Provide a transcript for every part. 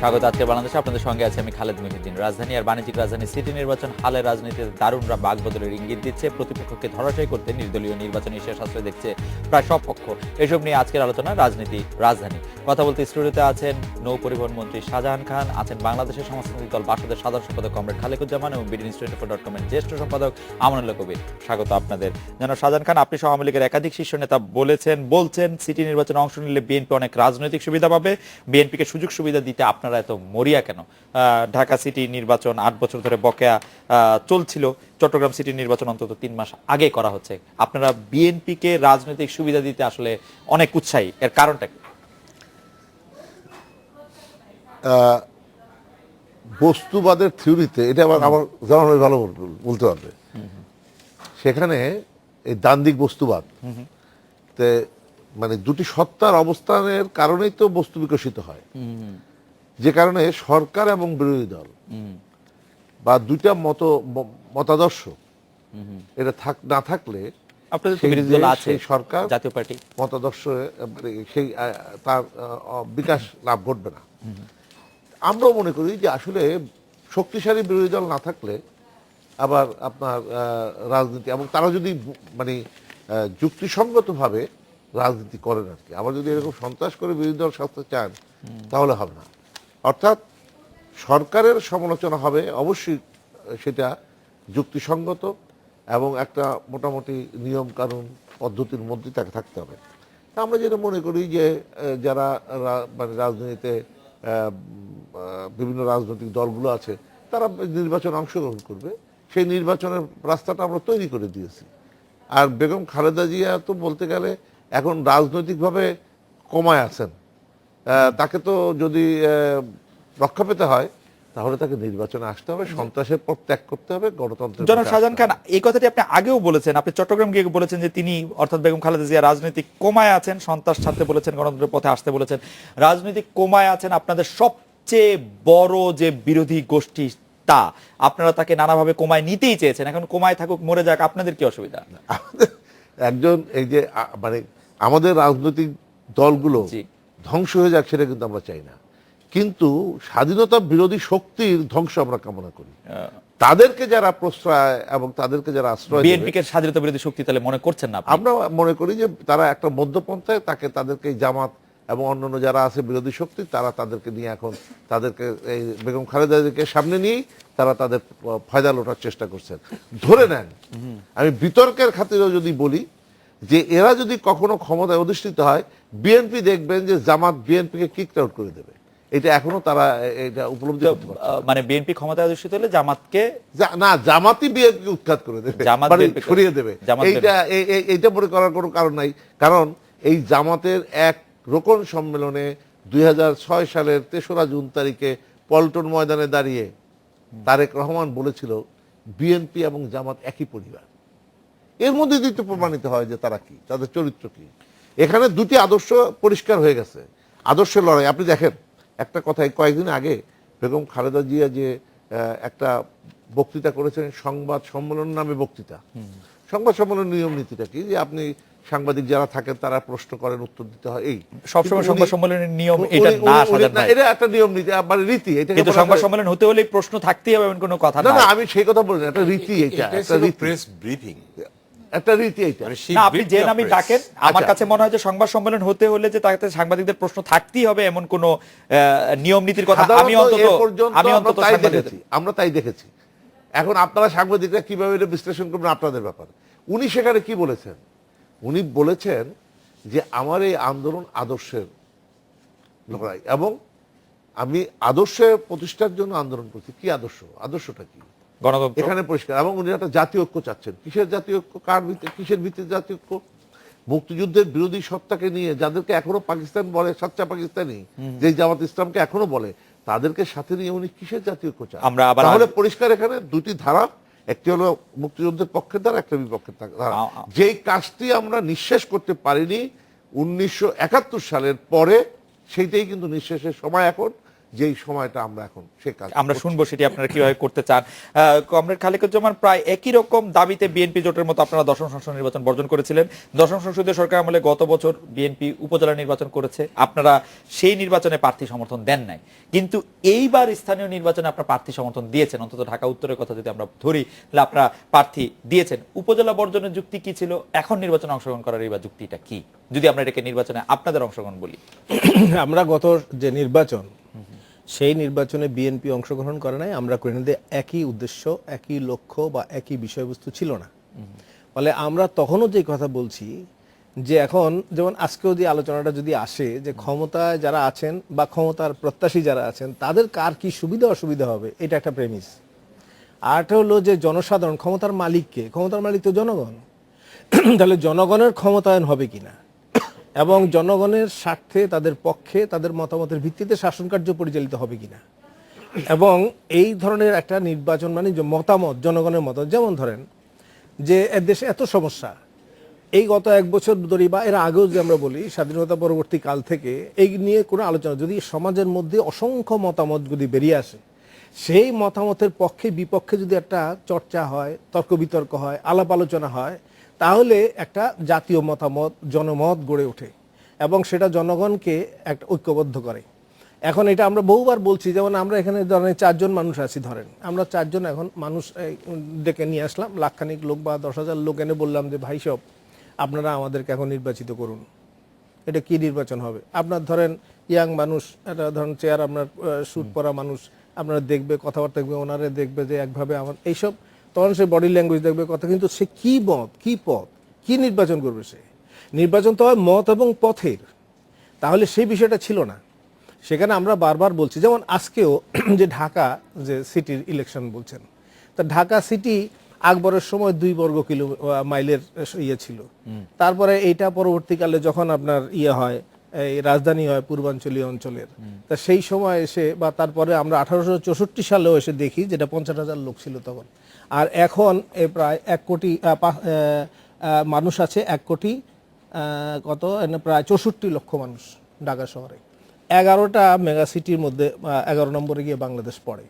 স্বাগত আজকের বাংলাদেশে। আপনাদের সঙ্গে আছে আমি খালেদ মহিউদ্দিন। রাজধানী আর বাণিজ্যিক রাজধানী সিটি নির্বাচন হালের রাজনীতিতে দারুণ বাগবদলের ইঙ্গিত দিচ্ছে। প্রতিপক্ষকে ধরাশায়ী করতে নির্দলীয় নির্বাচনী শেষ আশ্রয় দেখছে প্রায় সব পক্ষ। এসব নিয়ে আজকের আলোচনা রাজনীতি রাজধানী। কথা বলতে স্টুডিওতে আছেন নৌ পরিবহন মন্ত্রী শাহজাহান খান, আছেন বাংলাদেশের সমাজতান্ত্রিক দল বাসদের সাধারণ সম্পাদক কমরেড খালেকুজ্জামান এবং BDNews24.com-এর জ্যেষ্ঠ সম্পাদক আমানুল্লাহ কবির। স্বাগত আপনাদের। যেন শাহজাহান খান, আপনি সহ আওয়ামী লীগের একাধিক শীর্ষ নেতা বলছেন সিটি নির্বাচনে অংশ নিলে বিএনপি অনেক রাজনৈতিক সুবিধা পাবে। বিএনপিকে সুযোগ সুবিধা দিতে আপনারা এত মরিয়া কেন? ঢাকা সিটি নির্বাচন 8 বছর ধরে বকেয়া চলছিল, চট্টগ্রাম সিটি নির্বাচন অন্তত 3 মাস আগে করা হচ্ছে। আপনারা বিএনপিকে রাজনৈতিক সুবিধা দিতে আসলে অনেক উৎসাহী, এর কারণটা কি? বস্তুবাদের থিওরিতে এটা আমার জানা ভালো বলতে পারবে। সেখানে এই দ্বান্দ্বিক বস্তুবাদ মানে দুটি সত্তার অবস্থানের কারণেই তো বস্তু বিকশিত হয়, যে কারণে সরকার এবং বিরোধী দল বা দুইটা মতাদর্শ এটা না থাকলে সেই সরকার জাতীয় পার্টি মতাদর্শ সেই তার বিকাশ লাভ ঘটবে না। আমরাও মনে করি যে আসলে শক্তিশালী বিরোধী দল না থাকলে আবার আপনার রাজনীতি, এবং তারা যদি মানে যুক্তিসঙ্গতভাবে রাজনীতি করেন আর কি, আবার যদি এরকম সন্ত্রাস করে বিরোধী দল সাজতে চান তাহলে হবে না। অর্থাৎ সরকারের সমালোচনা হবে অবশ্যই, সেটা যুক্তিসঙ্গত এবং একটা মোটামুটি নিয়ম কানুন পদ্ধতির মধ্যে তাকে থাকতে হবে। আমরা যেটা মনে করি যে যারা মানে রাজনীতিতে বিভিন্ন রাজনৈতিক দলগুলো আছে তারা নির্বাচনে অংশগ্রহণ করবে, সেই নির্বাচনের রাস্তাটা আমরা তৈরি করে দিয়েছি। আর বেগম খালেদা জিয়া তো বলতে গেলে এখন রাজনৈতিকভাবে কমায় আছেন, তাকে তো যদি রক্ষা পেতে হয় তাহলে তাকে নির্বাচনে আসতে হবে, সন্ত্রাসের পথ ত্যাগ করতে হবে, গণতন্ত্রের। জনাব শাহজাহান খান, এই কথাটি আপনি আগেও বলেছেন, আপনি চট্টগ্রাম গিয়ে বলেছেন যে তিনি অর্থাৎ বেগম খালেদা জিয়া রাজনৈতিক কোমায় আছেন, সন্ত্রাস ছাড়তে বলেছেন, গণতন্ত্রের পথে আসতে বলেছেন, রাজনৈতিক কোমায় আছেন। আপনাদের সবচেয়ে বড় যে বিরোধী গোষ্ঠী তা আপনারা তাকে নানাভাবে কোমায় নিতেই চেয়েছেন, এখন কোমায় থাকুক মরে যাক, আপনাদের কি অসুবিধা? একজন এই যে মানে আমাদের রাজনৈতিক দলগুলো ধ্বংস হয়ে যাক সেটা কিন্তু আমরা চাই না, কিন্তু স্বাধীনতা বিরোধী শক্তির ধ্বংস আমরা কামনা করি। তাদেরকে যারা প্রশ্রয় এবং তাদেরকে যারা আশ্রয়, বিএনপিকে স্বাধীনতা বিরোধী শক্তি তাহলে মনে করছেন না? আমরা মনে করি যে তারা একটা মধ্যপন্থায়, তাদেরকে জামাত এবং অন্যান্য যারা আছে বিরোধী শক্তি, তারা তাদেরকে নিয়ে এখন তাদেরকে এই বেগম খালেদাকে সামনে নিয়েই তারা তাদের ফায়দা লোটার চেষ্টা করছেন। ধরে নেন, আমি বিতর্কের খাতিরেও যদি বলি যে এরা যদি কখনো ক্ষমতায় অধিষ্ঠিত হয়, বিএনপি দেখবেন যে জামাত বিএনপিকে কিক আউট করে দেবে। এটা এখনো তারা এটা উপলব্ধি করতে পারছে। মানে বিএনপি ক্ষমতায় অধিষ্ঠিত হলে জামাতকে না, জামাতই বিএনপি উৎখাত করে দেবে, সরিয়ে দেবে। এইটা মনে করার কোনো কারণ নাই, কারণ এই জামাতের এক রোকন সম্মেলনে 2006 সালের 3রা জুন তারিখে পল্টন ময়দানে দাঁড়িয়ে তারেক রহমান বলেছিল বিএনপি এবং জামাত একই পরিবার। এর মধ্যে যদি প্রমাণিত হয় যে তারা কি, তাদের চরিত্র কি। এখানে দুটি আদর্শ পরিষ্কার হয়ে গেছে, আদর্শের লড়াই। আপনি দেখেন একটা কথা, কয়েকদিন আগে বেগম খালেদা জিয়া যে একটা বক্তৃতা করেছেন, সংবাদ সম্মেলন নামে বক্তৃতা। সংবাদ সম্মেলনের নিয়ম নীতিটা কি, যে আপনি সাংবাদিক যারা থাকেন তারা প্রশ্ন করেন, উত্তর দিতে হয়। এই সবসময় সংবাদ সম্মেলনের নিয়ম এটা না, এটা একটা নিয়ম নীতি, মানে রীতি। এটা কিন্তু সংবাদ সম্মেলন হতে হলে প্রশ্ন থাকতেই হবে এমন কোনো কথা না। না, আমি সেই কথা বলছি, একটা রীতি, এটা একটা প্রেস ব্রিফিং, একটা রীতি। এইটা না, আপনি যে নামই ডাকেন, আমার কাছে মনে হয় যে সংবাদ সম্মেলন হতে হলে যে তাতে সাংবাদিকদের প্রশ্ন থাকতেই হবে এমন কোন নিয়ম নীতির কথা আমি অন্তত আমরা তাই দেখেছি। এখন আপনারা সাংবাদিকরা কিভাবে এটা বিশ্লেষণ করবেন আপনাদের ব্যাপার। উনি সেখানে কি বলেছেন? উনি বলেছেন যে আমার এই আন্দোলন আদর্শের লড়াই, এবং আমি আদর্শের প্রতিষ্ঠার জন্য আন্দোলন করছি। কি আদর্শ? আদর্শটা কি? গণতন্ত্র। এখানে পরিষ্কার। এবং উনি একটা জাতীয় ঐক্য চাচ্ছেন। কিসের জাতীয় ঐক্য? কার ভিত্তিতে, কিসের ভিত্তিতে জাতীয় ঐক্য? মুক্তিযুদ্ধের বিরোধী সত্তাকে নিয়ে, যাদেরকে এখনো পাকিস্তান বলে, সাচ্চা পাকিস্তানি, যে জামাত ইসলামকে এখনো বলে, তাদেরকে সাথে নিয়ে উনি কিসের জাতীয় ঐক্য চান? তাহলে পরিষ্কার এখানে দুটি ধারা, একটি হলো মুক্তিযুদ্ধের পক্ষের ধারা, একটা বিপক্ষের ধারা। যেই কাজটি আমরা নিঃশেষ করতে পারিনি 1971 সালের পরে, সেইটাই কিন্তু নিঃশেষের সময় এখন। যেই সময়টা আমরা এখন সে কাজ আমরা শুনবো সেটি আপনারা কিভাবে করতে চান। কমরেড খালেকুজ্জামান, প্রায় একই রকম দাবিতে বিএনপি জোটের মতো আপনারা দশম সংসদ নির্বাচন বর্জন করেছিলেন। দশম সংসদীয় সরকার আমলে গত বছর বিএনপি উপজেলা নির্বাচন করেছে, আপনারা সেই নির্বাচনে প্রার্থী সমর্থন দেন নাই, কিন্তু এইবার স্থানীয় নির্বাচনে আপনারা প্রার্থী সমর্থন দিয়েছেন। অন্তত ঢাকা উত্তরের কথা যদি আমরা ধরি, তাহলে আপনারা প্রার্থী দিয়েছেন। উপজেলা বর্জনের যুক্তি কি ছিল, এখন নির্বাচনে অংশগ্রহণ করার এইবার যুক্তিটা কি, যদি আমরা এটাকে নির্বাচনে আপনাদের অংশগ্রহণ বলি? আমরা গত যে নির্বাচন, সেই নির্বাচনে বিএনপি অংশগ্রহণ করে নাই, আমরা করে নিতে একই উদ্দেশ্য, একই লক্ষ্য বা একই বিষয়বস্তু ছিল না। ফলে আমরা তখনও যে কথা বলছি যে এখন যেমন আজকেও যে আলোচনাটা যদি আসে যে ক্ষমতায় যারা আছেন বা ক্ষমতার প্রত্যাশী যারা আছেন তাদের কার কি সুবিধা অসুবিধা হবে, এটা একটা প্রেমিস। আরটা হলো যে জনসাধারণ ক্ষমতার মালিককে, ক্ষমতার মালিক তো জনগণ, তাহলে জনগণের ক্ষমতায়ন হবে কিনা এবং জনগণের স্বার্থে তাদের পক্ষে তাদের মতামতের ভিত্তিতে শাসন কার্য পরিচালিত হবে কিনা। এবং এই ধরনের একটা নির্বাচন মানে যে মতামত, জনগণের মতামত, যেমন ধরেন যে দেশে এত সমস্যা, এই গত এক বছর ধরে বা এর আগেও যে আমরা বলি স্বাধীনতা পরবর্তী কাল থেকে এই নিয়ে কোনো আলোচনা, যদি সমাজের মধ্যে অসংখ্য মতামত যদি বেরিয়ে আসে, সেই মতামতের পক্ষে বিপক্ষে যদি একটা চর্চা হয়, তর্ক বিতর্ক হয়, আলাপ আলোচনা হয়, তাহলে একটা জাতীয় মতামত, জনমত গড়ে ওঠে এবং সেটা জনগণকে একটা ঐক্যবদ্ধ করে। এখন এটা আমরা বহুবার বলছি, যেমন আমরা এখানে ধরেন 4 জন মানুষ আছি, ধরেন আমরা 4 জন এখন মানুষ ডেকে নিয়ে আসলাম, লাখখানিক লোক বা 10,000 লোক এনে বললাম যে ভাই সব আপনারা আমাদেরকে এখন নির্বাচিত করুন। এটা কি নির্বাচন হবে? আপনার ধরেন ইয়াং মানুষ, এটা ধরেন চেয়ার আপনার স্যুট পরা মানুষ, আপনারা দেখবে, কথাবার্তা দেখবে, ওনারে দেখবে যে একভাবে আমার এইসব, তখন সে বডি ল্যাঙ্গুয়েজ দেখবে কথা, কিন্তু সে কি মত, কি পথ, কি নির্বাচন করবে? সে নির্বাচন তো হয় মত এবং পথের। তাহলে সেই বিষয়টা ছিল না সেখানে। আমরা বারবার বলছি, যেমন আজকেও যে ঢাকা যে সিটির ইলেকশন বলছেন, তা ঢাকা সিটি আকবরের সময় 2 বর্গ মাইলের ইয়ে ছিল, তারপরে এইটা পরবর্তীকালে যখন আপনার ইয়ে হয়, এই রাজধানী হয় পূর্বাঞ্চলীয় অঞ্চলের, তা সেই সময় এসে বা তারপরে আমরা 1864 সালেও এসে দেখি যেটা 50,000 লোক ছিল তখন, আর এখন প্রায় 1 কোটি মানুষ আছে, 1 কোটি কত প্রায় 64 লক্ষ মানুষ ঢাকা শহরে। 11টা মেগা সিটির মধ্যে 11 নম্বরে গিয়ে বাংলাদেশ পড়ে।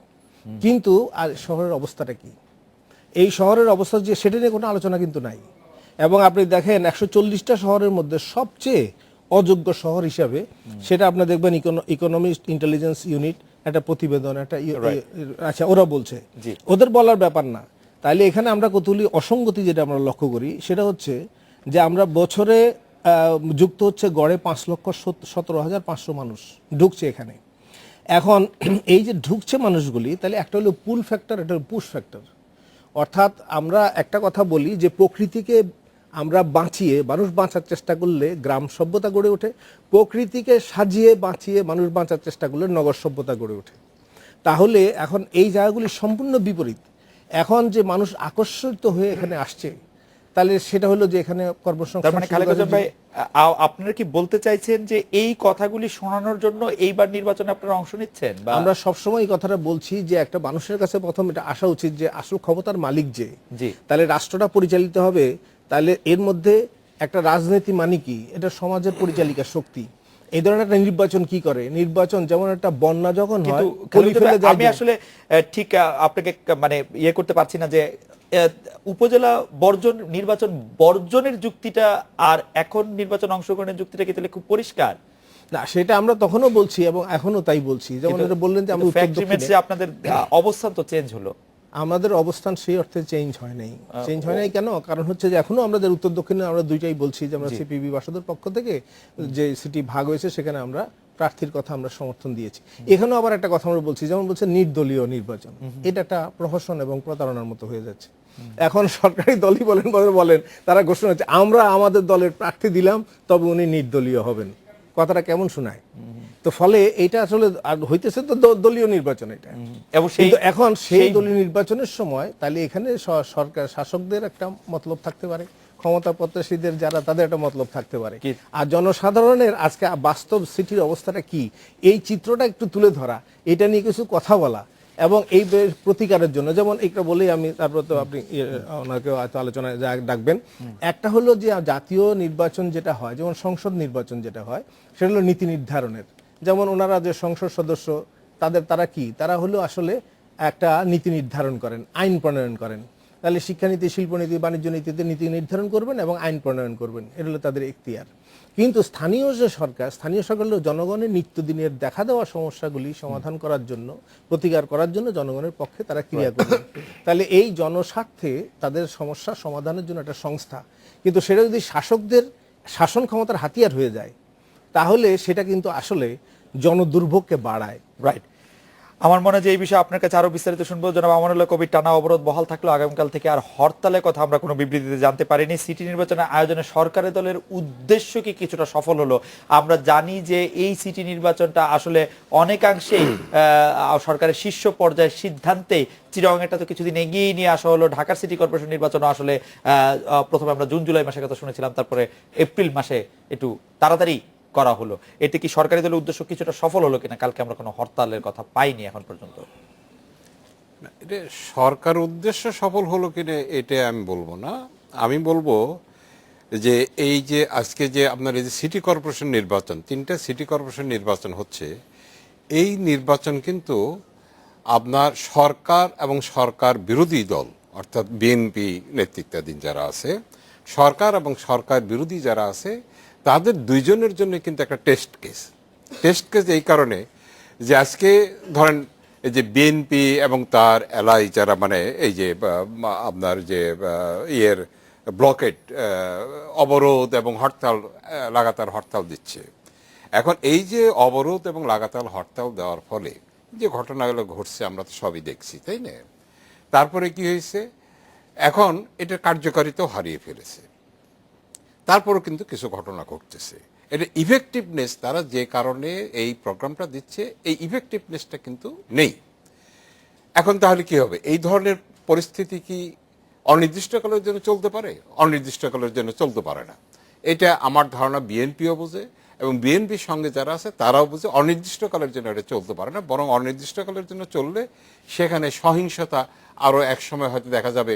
কিন্তু আর শহরের অবস্থাটা কি? এই শহরের অবস্থা যে সেটা নিয়ে কোনো আলোচনা কিন্তু নাই। এবং আপনি দেখেন 140টা শহরের মধ্যে সবচেয়ে অযোগ্য শহর হিসাবে, সেটা আপনি দেখবেন ইকোনমিস্ট ইন্টেলিজেন্স ইউনিট একটা প্রতিবেদন, একটা আচ্ছা ওরা বলছে, ওদের বলার ব্যাপার না। তাইলে এখানে আমরা কতগুলি অসঙ্গতি যেটা আমরা লক্ষ্য করি সেটা হচ্ছে যে আমরা বছরে যুক্ত হচ্ছে গড়ে 5,17,500 মানুষ ঢুকছে এখানে। এখন এই যে ঢুকছে মানুষগুলি, তাহলে একটা হলো পুল ফ্যাক্টর, একটা হলো পুশ ফ্যাক্টর। অর্থাৎ আমরা একটা কথা বলি যে প্রকৃতিকে আমরা বাঁচিয়ে, মানুষ বাঁচার চেষ্টা করলে গ্রাম সভ্যতা গড়ে ওঠে, প্রকৃতিকে সাজিয়ে বাঁচিয়ে মানুষ বাঁচার চেষ্টা করলে নগর সভ্যতা গড়ে ওঠে। তাহলে এখন এই জায়গাগুলি সম্পূর্ণ বিপরীত। এখন যে মানুষ আকর্ষিত হয়ে এখানে আসছে, তাহলে সেটা হলো যে এখানে কর্মসংস্থান। মানে খালেকুজ্জামান ভাই, আপনারা কি বলতে চাইছেন যে এই কথাগুলি শোনানোর জন্য এইবার নির্বাচনে আপনারা অংশ নিচ্ছেন? আমরা সবসময় এই কথাটা বলছি যে একটা মানুষের কাছে প্রথম এটা আসা উচিত যে আসল ক্ষমতার মালিক যে, তাহলে রাষ্ট্রটা পরিচালিত হবে, তাহলে এর মধ্যে একটা রাজনীতি মানে কি, এটা সমাজের পরিচালিকা শক্তি। এই ধরনের একটা নির্বাচন কি করে? নির্বাচন যেমন একটা বন্যা যখন হয়, আমি আসলে ঠিক আপনাকে মানে ইয়ে করতে পারছি না যে উপজেলা বর্জন, নির্বাচন বর্জনের যুক্তিটা আর এখন নির্বাচন অংশগ্রহণের যুক্তিটা কি তাহলে খুব পরিষ্কার না? সেটা আমরা তখনও বলছি এবং এখনো তাই বলছি। যেমন এটা বললেন যে আপনাদের অবস্থান তো চেঞ্জ হলো, আমাদের অবস্থান সেই অর্থে চেঞ্জ হয় নাই। চেঞ্জ হয় নাই কেন? কারণ হচ্ছে যে এখনো আমাদের উত্তর দক্ষিণে আমরা দুইটাই বলছি যে আমরা সিপিবি বাসদের পক্ষ থেকে যে সিটি ভাগ হয়েছে সেখানে আমরা প্রার্থীর কথা আমরা সমর্থন দিয়েছি। এখানেও আবার একটা কথা আমরা বলছি, যেমন বলছে নির্দলীয় নির্বাচন, এটা একটা প্রহসন এবং প্রতারণার মতো হয়ে যাচ্ছে। এখন সরকারি দলই বলেন তারা ঘোষণা হচ্ছে আমরা আমাদের দলের প্রার্থী দিলাম তবে উনি নির্দলীয় হবেন। কথাটা কেমন শোনায়? তো ফলে এটা আসলে হইতেছে তো দলীয় নির্বাচন এটা, এবং এখন সেই দলীয় নির্বাচনের সময় তাহলে এখানে সরকার শাসকদের একটা মতলব থাকতে পারে, ক্ষমতা প্রত্যাশীদের যারা তাদের একটা মতলব থাকতে পারে, আর জনসাধারণের আজকে বাস্তব সিটির অবস্থাটা কি এই চিত্রটা একটু তুলে ধরা, এটা নিয়ে কিছু কথা বলা এবং এই প্রতিকারের জন্য। যেমন একটা বলেই আমি তারপর তো আপনি ওনাকে আলোচনায় ডাকবেন। একটা হলো যে জাতীয় নির্বাচন যেটা হয়, যেমন সংসদ নির্বাচন যেটা হয়, সেটা হলো নীতি নির্ধারণের। যেমন ওনারা যে সংসদ সদস্য তারা কি, তারা হলো আসলে একটা নীতি নির্ধারণ করেন, আইন প্রণয়ন করেন। তাহলে শিক্ষানীতি, শিল্পনীতি, বাণিজ্য নীতিতে নীতি নির্ধারণ করবেন এবং আইন প্রণয়ন করবেন, এটা হলো তাদের এখতিয়ার। কিন্তু স্থানীয় সরকার হলো জনগণের নিত্যদিনের দেখা দেওয়া সমস্যাগুলি সমাধান করার জন্য, প্রতিকার করার জন্য জনগণের পক্ষে তারা ক্রিয়া করবেন। তাহলে এই জনস্বার্থে তাদের সমস্যা সমাধানের জন্য একটা সংস্থা, কিন্তু সেটা যদি শাসকদের শাসন ক্ষমতার হাতিয়ার হয়ে যায়, তাহলে সেটা কিন্তু আসলে জনদুর্ভোগকে বাড়ায়। রাইট। আমার মনে হয় যে এই বিষয়ে আপনার কাছে আরো বিস্তারিত শুনবো। জনাব আমানুল্লাহ কবির, টানা অবরোধ বহাল থাকলেও আগামীকাল থেকে আর হরতালের কথা আমরা কোনো বিবৃতিতে জানতে পারিনি। সিটি নির্বাচনের আয়োজনে সরকারি দলের উদ্দেশ্য কি কিছুটা সফল হলো? আমরা জানি যে এই সিটি নির্বাচনটা আসলে অনেকাংশেই সরকারের শীর্ষ পর্যায়ের সিদ্ধান্তে চিটাগাংটা তো কিছুদিন এগিয়ে নিয়ে আসা হলো। ঢাকার সিটি কর্পোরেশন নির্বাচন আসলে প্রথমে আমরা জুন জুলাই মাসের কথা শুনেছিলাম, তারপরে এপ্রিল মাসে একটু তাড়াতাড়ি করা হলো। এতে কি সরকারি দলের উদ্দেশ্য কিছুটা সফল হলো কিনা? কালকে আমরা কোনো হরতালের কথা পাইনি এখন পর্যন্ত। এটা সরকার উদ্দেশ্য সফল হলো কিনা এটা আমি বলবো না। আমি বলবো যে এই যে আজকে যে আপনার এই যে সিটি কর্পোরেশন নির্বাচন, 3টা সিটি কর্পোরেশন নির্বাচন হচ্ছে, এই নির্বাচন কিন্তু আপনার সরকার এবং সরকার বিরোধী দল অর্থাৎ বিএনপি নেতৃত্বাধীন যারা আছে, সরকার এবং সরকার বিরোধী যারা আছে, তাদের দুইজনের জন্য কিন্তু একটা টেস্ট কেস এই কারণে যে আজকে ধরেন এই যে বিএনপি এবং তার এলাই যারা মানে এই যে আপনার যে ব্লকেট, অবরোধ এবং হরতাল, লাগাতার হরতাল দিচ্ছে। এখন এই যে অবরোধ এবং লাগাতার হরতাল দেওয়ার ফলে যে ঘটনাগুলো ঘটছে আমরা তো সবই দেখছি, তাই না? তারপরে কি হয়েছে, এখন এটার কার্যকারিতাও হারিয়ে ফেলেছে। তারপরও কিন্তু কিছু ঘটনা ঘটতেছে। এটা ইফেক্টিভনেস, তারা যে কারণে এই প্রোগ্রামটা দিচ্ছে, এই ইফেক্টিভনেসটা কিন্তু নেই। এখন তাহলে কি হবে? এই ধরনের পরিস্থিতি কি অনির্দিষ্টকালের জন্য চলতে পারে? অনির্দিষ্টকালের জন্য চলতে পারে না। এটা আমার ধারণা বিএনপিও বোঝে এবং বিএনপির সঙ্গে যারা আছে তারাও বুঝে অনির্দিষ্টকালের জন্য এটা চলতে পারে না। বরং অনির্দিষ্টকালের জন্য চললে সেখানে সহিংসতা আরও এক সময় হয়তো দেখা যাবে,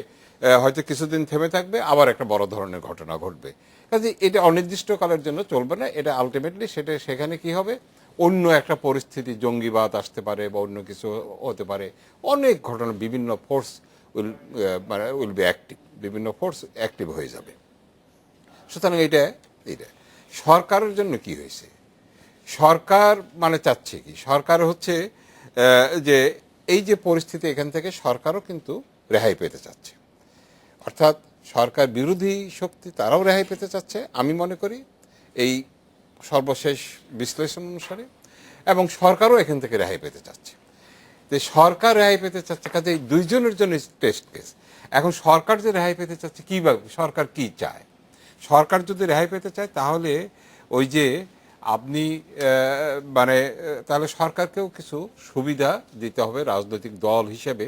হয়তো কিছুদিন থেমে থাকবে, আবার একটা বড় ধরনের ঘটনা ঘটবে। কাজে এটা অনির্দিষ্টকালের জন্য চলবে না। এটা আলটিমেটলি সেখানে কি হবে, অন্য একটা পরিস্থিতি, জঙ্গিবাদ আসতে পারে বা অন্য কিছু হতে পারে, অনেক ঘটনা, বিভিন্ন ফোর্স উইল বি অ্যাক্টিভ, বিভিন্ন ফোর্স অ্যাক্টিভ হয়ে যাবে। সুতরাং এটা সরকারের জন্য কি হয়েছে, সরকার মানে চাচ্ছে কি, সরকার হচ্ছে যে এই যে পরিস্থিতি, এখান থেকে সরকারও কিন্তু রেহাই পেতে চাচ্ছে। অর্থাৎ সরকার বিরোধী শক্তি তারাও রেহাই পেতে চাচ্ছে আমি মনে করি এই সর্বশেষ বিশ্লেষণ অনুসারে, এবং সরকারও এখান থেকে রেহাই পেতে চাচ্ছে। তো সরকার রেহাই পেতে চাচ্ছে, কাজে এই দুইজনের জন্য টেস্ট কেস। এখন সরকার যে রেহাই পেতে চাচ্ছে, কীভাবে, সরকার কি চায়? সরকার যদি রেহাই পেতে চায় তাহলে ওই যে আপনি মানে তাহলে সরকারকেও কিছু সুবিধা দিতে হবে রাজনৈতিক দল হিসেবে।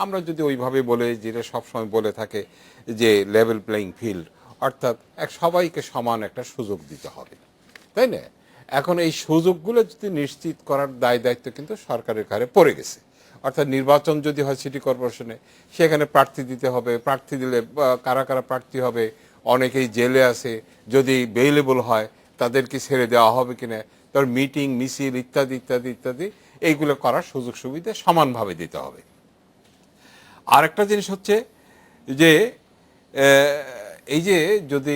আমরা যদি ওইভাবে বলে, যেটা সবসময় বলে থাকে যে লেভেল প্লেয়িং ফিল্ড, অর্থাৎ সবাইকে সমান একটা সুযোগ দিতে হবে, তাই না? এখন এই সুযোগগুলো যদি নিশ্চিত করার দায়িত্ব কিন্তু সরকারের ঘাড়ে পড়ে গেছে। অর্থাৎ নির্বাচন যদি হয় সিটি কর্পোরেশনে, সেখানে প্রার্থী দিতে হবে, প্রার্থী দিলে কারা কারা প্রার্থী হবে, অনেকেই জেলে আছে, যদি বেইলেবল হয় তাদেরকে ছেড়ে দেওয়া হবে কিনা, তার মিটিং মিছিল ইত্যাদি ইত্যাদি ইত্যাদি, এইগুলো করার সুযোগ সুবিধা সমানভাবে দিতে হবে। আরেকটা জিনিস হচ্ছে যে এই যে যদি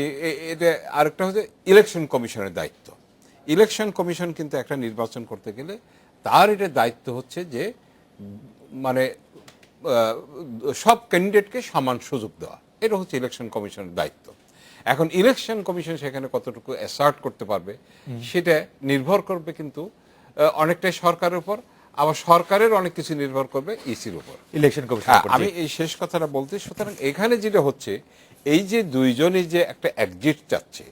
এটা আরেকটা হচ্ছে ইলেকশন কমিশনের দায়িত্ব। ইলেকশন কমিশন কিন্তু একটা নির্বাচন করতে গেলে তার এটা দায়িত্ব হচ্ছে যে মানে সব ক্যান্ডিডেটকে সমান সুযোগ দেওয়া, এটা হচ্ছে ইলেকশন কমিশনের দায়িত্ব। এখন ইলেকশন কমিশন সেখানে কতটুকু অ্যাসার্ট করতে পারবে সেটা নির্ভর করবে কিন্তু অনেকটাই সরকারের উপর, আবার সরকারের অনেক কিছু নির্ভর করবে ইসির উপর, ইলেকশন কমিশন। আমি এই শেষ কথাটা বলতে, সুতরাং এখানে যেটা হচ্ছে এই যে দুইজনই যে একটা এক্সিট চাচ্ছে,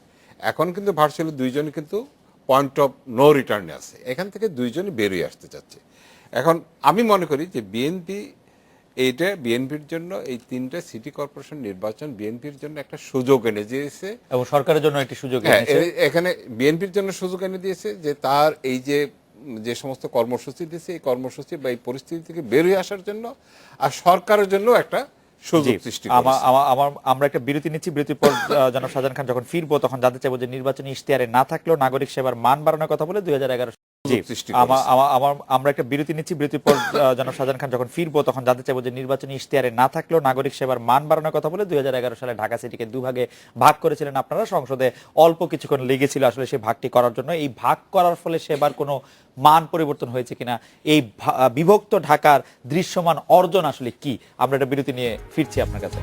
এখন কিন্তু ভার্চুয়ালি দুইজনই কিন্তু পয়েন্ট অফ নো রিটার্নে আছে, এখান থেকে দুইজনই বেরিয়ে আসতে চাচ্ছে। এখন আমি মনে করি যে বিএনপির জন্য এই 3টা সিটি কর্পোরেশন নির্বাচন বিএনপির জন্য একটা সুযোগ এনে দিয়েছে এবং সরকারের জন্য একটি সুযোগ এখানে বিএনপির জন্য সুযোগ এনে দিয়েছে যে তার এই যে সমস্ত কর্মসূচি দিয়েছে, এই কর্মসূচি বা এই পরিস্থিতি থেকে বেরিয়ে আসার জন্য, আর সরকারের জন্য একটা সুযোগ সৃষ্টি। আমরা একটা বিরতি নিচ্ছি, বিরতির পর জনাব শাহজাহান খান যখন ফিরবো তখন জানতে চাইবো যে নির্বাচনী ইশতেহারে না থাকলেও নাগরিক সেবার মান বাড়ানোর কথা বলে 2011 সৃষ্টি করেছে। আমরা একটা বিরতি নিচ্ছি, বিরতির পর জনাব শাহজাহান খান যখন ফিরবো তখন জানতে চাইবো যে নির্বাচনী ইশতেহারে না থাকলেও নাগরিক সেবার মান বাড়ানোর কথা বলে 2011 সালে ঢাকা সিটিকে দুভাগে ভাগ করেছিলেন আপনারা, সংসদে অল্প কিছুক্ষণ লেগেছিল আসলে সেই ভাগটি করার জন্য। এই ভাগ করার ফলে সেবার কোনো মান পরিবর্তন হয়েছে কিনা, এই বিভক্ত ঢাকার দৃশ্যমান অর্জন আসলে কি, আমরা একটা বিরতি নিয়ে ফিরছি আপনার কাছে।